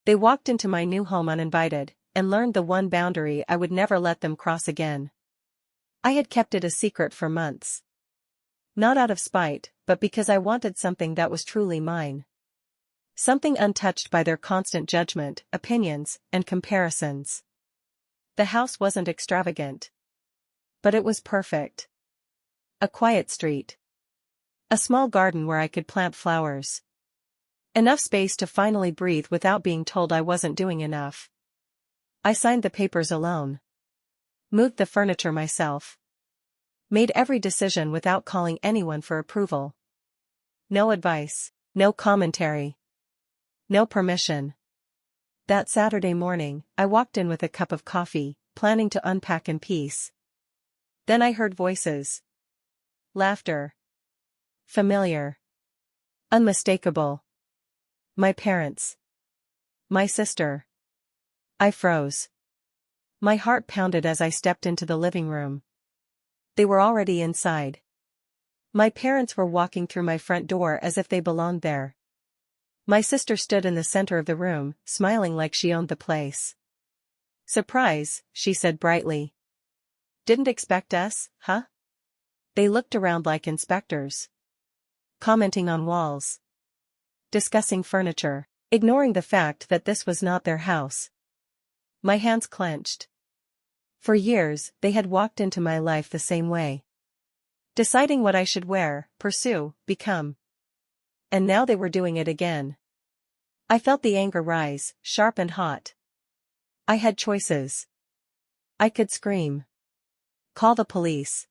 They walked into my new home uninvited, and learned the one boundary I would never let them cross again. I had kept it a secret for months. Not out of spite, but because I wanted something that was truly mine. Something untouched by their constant judgment, opinions, and comparisons. The house wasn't extravagant. But it was perfect. A quiet street. A small garden where I could plant flowers. Enough space to finally breathe without being told I wasn't doing enough. I signed the papers alone. Moved the furniture myself. Made every decision without calling anyone for approval. No advice, no commentary. No permission. That Saturday morning, I walked in with a cup of coffee, planning to unpack in peace. Then I heard voices. Laughter. Familiar. Unmistakable. My parents. My sister. I froze. My heart pounded as I stepped into the living room. They were already inside. My parents were walking through my front door as if they belonged there. My sister stood in the center of the room, smiling like she owned the place. "Surprise," she said brightly. "Didn't expect us, huh?" They looked around like inspectors. Commenting on walls. Discussing furniture, ignoring the fact that this was not their house. My hands clenched. For years, they had walked into my life the same way. Deciding what I should wear, pursue, become. And now they were doing it again. I felt the anger rise, sharp and hot. I had choices. I could scream. Call the police.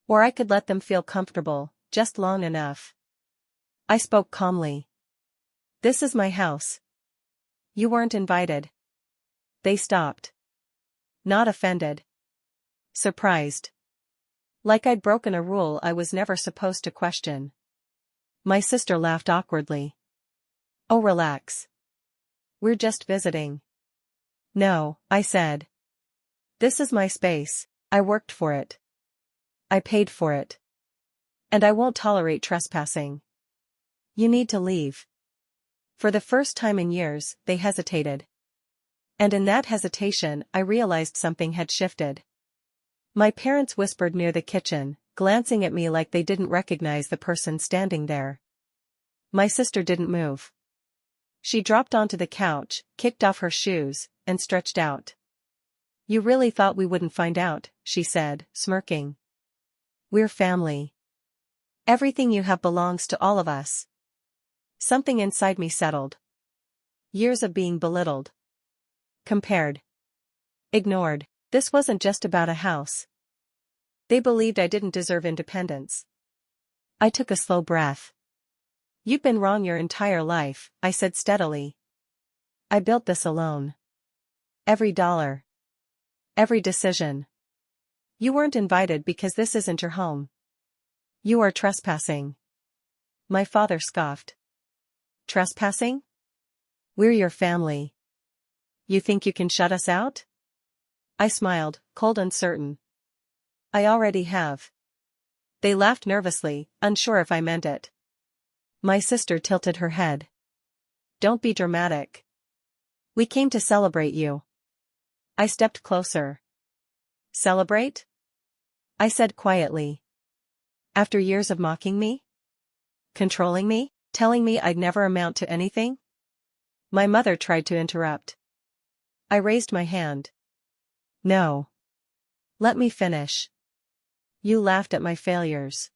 Or I could let them feel comfortable, just long enough. I spoke calmly. "This is my house. You weren't invited." They stopped. Not offended. Surprised. Like I'd broken a rule I was never supposed to question. My sister laughed awkwardly. "Oh, relax. We're just visiting." "No," I said. "This is my space. I worked for it. I paid for it. And I won't tolerate trespassing. You need to leave." For the first time in years, they hesitated. And in that hesitation, I realized something had shifted. My parents whispered near the kitchen, glancing at me like they didn't recognize the person standing there. My sister didn't move. She dropped onto the couch, kicked off her shoes, and stretched out. "You really thought we wouldn't find out," she said, smirking. "We're family. Everything you have belongs to all of us." Something inside me settled. Years of being belittled. Compared. Ignored. This wasn't just about a house. They believed I didn't deserve independence. I took a slow breath. "You've been wrong your entire life," I said steadily. "I built this alone. Every dollar. Every decision. You weren't invited because this isn't your home. You are trespassing." My father scoffed. "Trespassing? We're your family. You think you can shut us out?" I smiled, cold and certain. "I already have." They laughed nervously, unsure if I meant it. My sister tilted her head. "Don't be dramatic. We came to celebrate you." I stepped closer. "Celebrate?" I said quietly. "After years of mocking me? Controlling me? Telling me I'd never amount to anything?" My mother tried to interrupt. I raised my hand. "No. Let me finish. You laughed at my failures.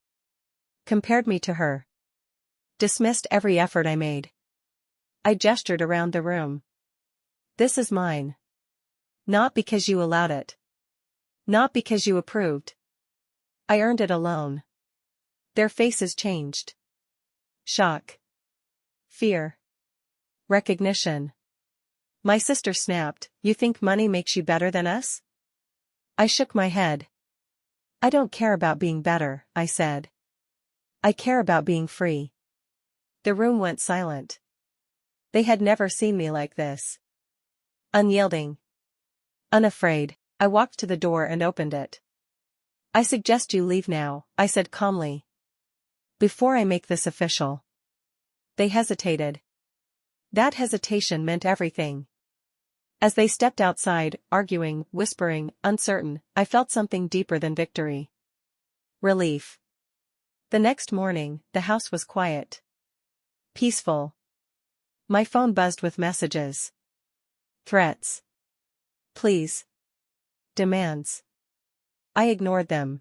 Compared me to her. Dismissed every effort I made." I gestured around the room. "This is mine. Not because you allowed it. Not because you approved. I earned it alone." Their faces changed. Shock. Fear. Recognition. My sister snapped, "You think money makes you better than us?" I shook my head. "I don't care about being better," I said. "I care about being free." The room went silent. They had never seen me like this. Unyielding. Unafraid, I walked to the door and opened it. "I suggest you leave now," I said calmly. "Before I make this official." They hesitated. That hesitation meant everything. As they stepped outside, arguing, whispering, uncertain, I felt something deeper than victory. Relief. The next morning, the house was quiet. Peaceful. My phone buzzed with messages. Threats. Please. Demands. I ignored them.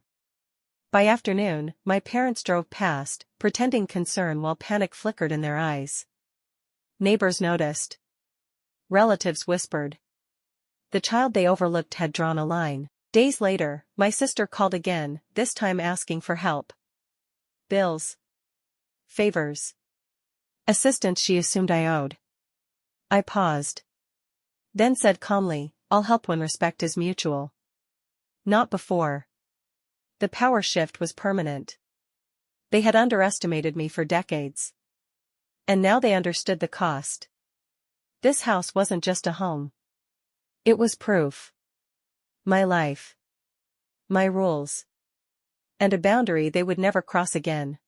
By afternoon, my parents drove past, pretending concern while panic flickered in their eyes. Neighbors noticed. Relatives whispered. The child they overlooked had drawn a line. Days later, my sister called again, this time asking for help. Bills. Favors. Assistance she assumed I owed. I paused. Then said calmly, I'll help when respect is mutual. Not before. The power shift was permanent. They had underestimated me for decades. And now they understood the cost. This house wasn't just a home. It was proof. My life. My rules. And a boundary they would never cross again.